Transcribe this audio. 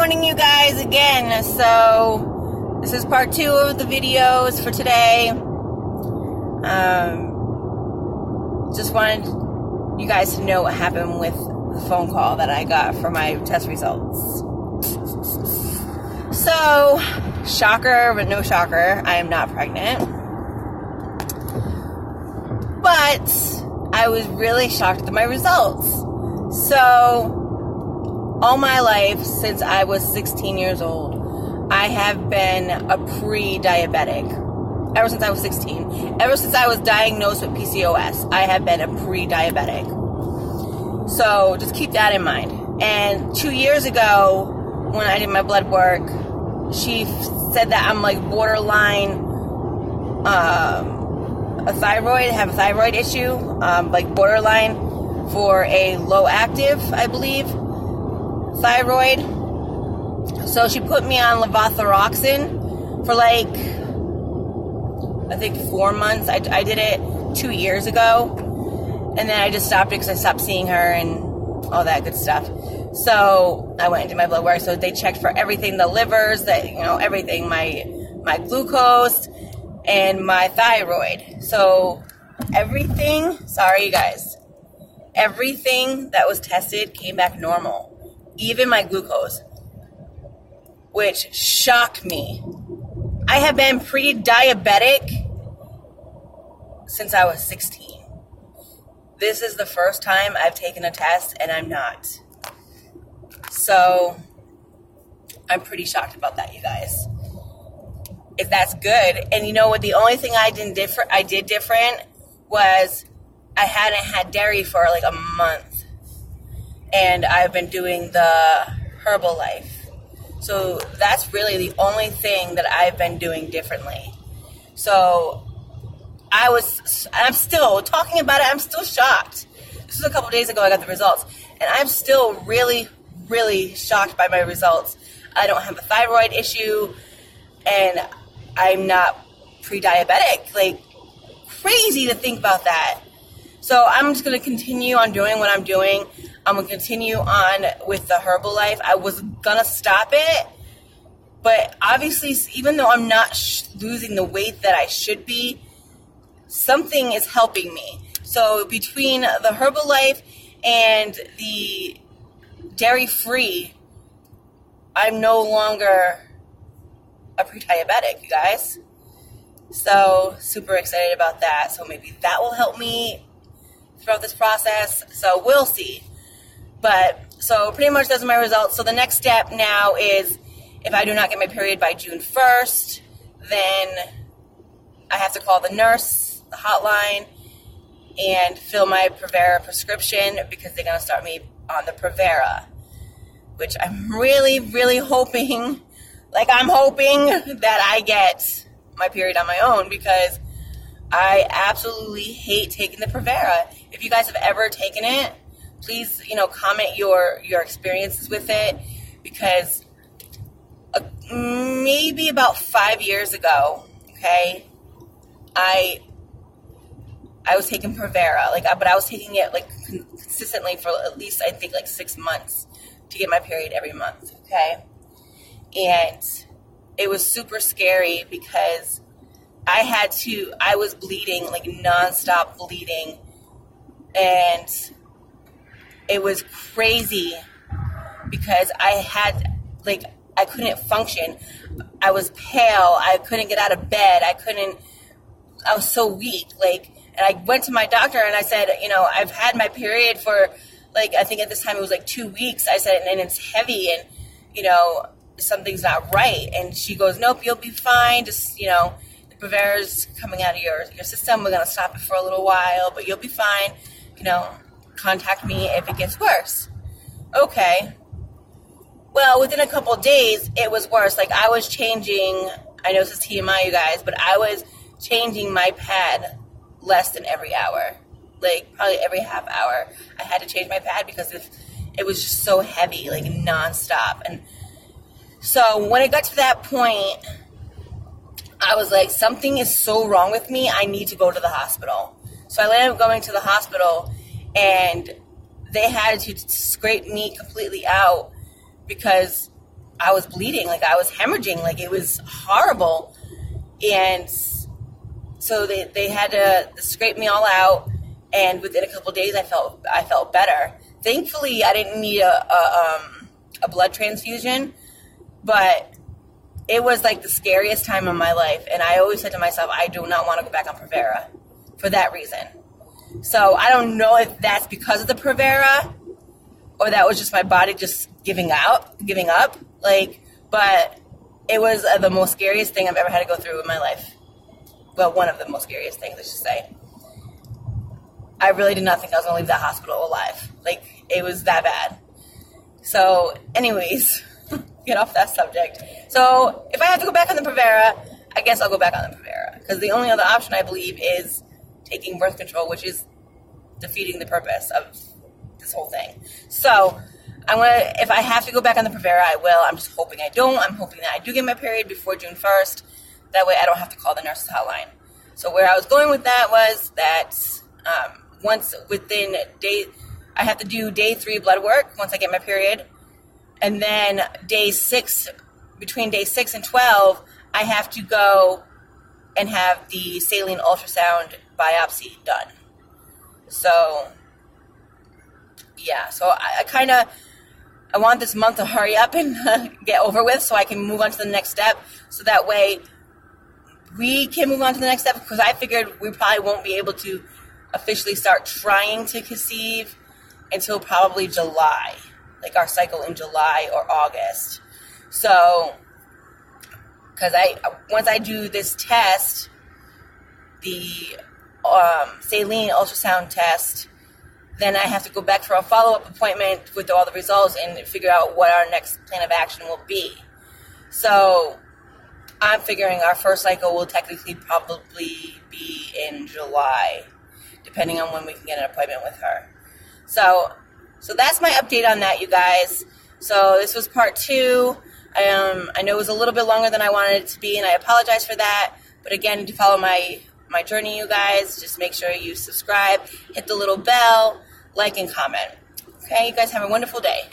morning, you guys, again. So this is part 2 of the videos for today. Just wanted you guys to know what happened with the phone call that I got for my test results. So, shocker, but no shocker, I am not pregnant. But I was really shocked at my results. So, all my life, since I was 16 years old, I have been a pre-diabetic. Ever since I was 16. Ever since I was diagnosed with PCOS, I have been a pre-diabetic. So just keep that in mind. And 2 years ago, when I did my blood work, she said that I'm like borderline a thyroid, have a thyroid issue, like borderline for a low active, I believe, thyroid. So she put me on levothyroxine for like, I think 4 months. I did it 2 years ago, and then I just stopped it because I stopped seeing her and all that good stuff. So I went and did my blood work. So they checked for everything, the livers, everything, my glucose and my thyroid. So everything, sorry you guys, everything that was tested came back normal. Even my glucose, which shocked me. I have been pre-diabetic since I was 16. This is the first time I've taken a test and I'm not. So I'm pretty shocked about that, you guys. If that's good. And you know what? The only thing I did different was I hadn't had dairy for like a month. And I've been doing the Herbalife. So that's really the only thing that I've been doing differently. So I'm still talking about it. I'm still shocked. This was a couple days ago I got the results. And I'm still really, really shocked by my results. I don't have a thyroid issue. And I'm not pre-diabetic. Like, crazy to think about that. So I'm just going to continue on doing what I'm doing. I'm going to continue on with the Herbalife. I was going to stop it, but obviously, even though I'm not losing the weight that I should be, something is helping me. So between the Herbalife and the dairy-free, I'm no longer a pre-diabetic, you guys. So super excited about that. So maybe that will help me throughout this process. So we'll see. But, so pretty much those are my results. So the next step now is, if I do not get my period by June 1st, then I have to call the nurse, the hotline, and fill my Prevera prescription, because they're going to start me on the Prevera, which I'm really, really hoping, that I get my period on my own, because I absolutely hate taking the Prevera. If you guys have ever taken it, please, comment your experiences with it, because maybe about 5 years ago, okay, I was taking Prevera, but I was taking it consistently for at least, I think, 6 months to get my period every month, okay, and it was super scary because I was bleeding, nonstop bleeding, and it was crazy because I couldn't function. I was pale. I couldn't get out of bed. I was so weak. And I went to my doctor and I said, I've had my period for, I think at this time it was 2 weeks. I said, and it's heavy and, something's not right. And she goes, nope, you'll be fine. Just, the Prevera's coming out of your system. We're going to stop it for a little while, but you'll be fine. Contact me if it gets worse. Okay. Well, within a couple of days, it was worse. I was changing, I know this is TMI, you guys, but I was changing my pad less than every hour. Probably every half hour. I had to change my pad because it was just so heavy, nonstop. And so when it got to that point, I was like, something is so wrong with me, I need to go to the hospital. So I ended up going to the hospital, and they had to scrape me completely out because I was bleeding, like I was hemorrhaging, like it was horrible. And so they had to scrape me all out, and within a couple of days I felt better. Thankfully, I didn't need a blood transfusion, but it was like the scariest time of my life, and I always said to myself, I do not want to go back on Provera for that reason. So I don't know if that's because of the Provera, or that was just my body just giving up. Like, but it was the most scariest thing I've ever had to go through in my life. Well, one of the most scariest things, I should say. I really did not think I was going to leave that hospital alive. Like, it was that bad. So, anyways, get off that subject. So, if I have to go back on the Provera, I guess I'll go back on the Provera. Because the only other option, I believe, is taking birth control, which is defeating the purpose of this whole thing. So, if I have to go back on the Provera, I will. I'm just hoping I don't. I'm hoping that I do get my period before June 1st. That way I don't have to call the nurse's hotline. So where I was going with that was that once within day, I have to do day 3 blood work once I get my period. And then between day 6 and 12, I have to go and have the saline ultrasound biopsy done. So, yeah, so I want this month to hurry up and get over with so I can move on to the next step. So that way we can move on to the next step, because I figured we probably won't be able to officially start trying to conceive until probably July, like our cycle in July or August. So, because once I do this test, the saline ultrasound test, then I have to go back for a follow-up appointment with all the results and figure out what our next plan of action will be. So I'm figuring our first cycle will technically probably be in July, depending on when we can get an appointment with her. So that's my update on that, you guys. So this was part 2. I know it was a little bit longer than I wanted it to be, and I apologize for that. But again, to follow my journey, you guys, just make sure you subscribe, hit the little bell, like, and comment. Okay, you guys have a wonderful day.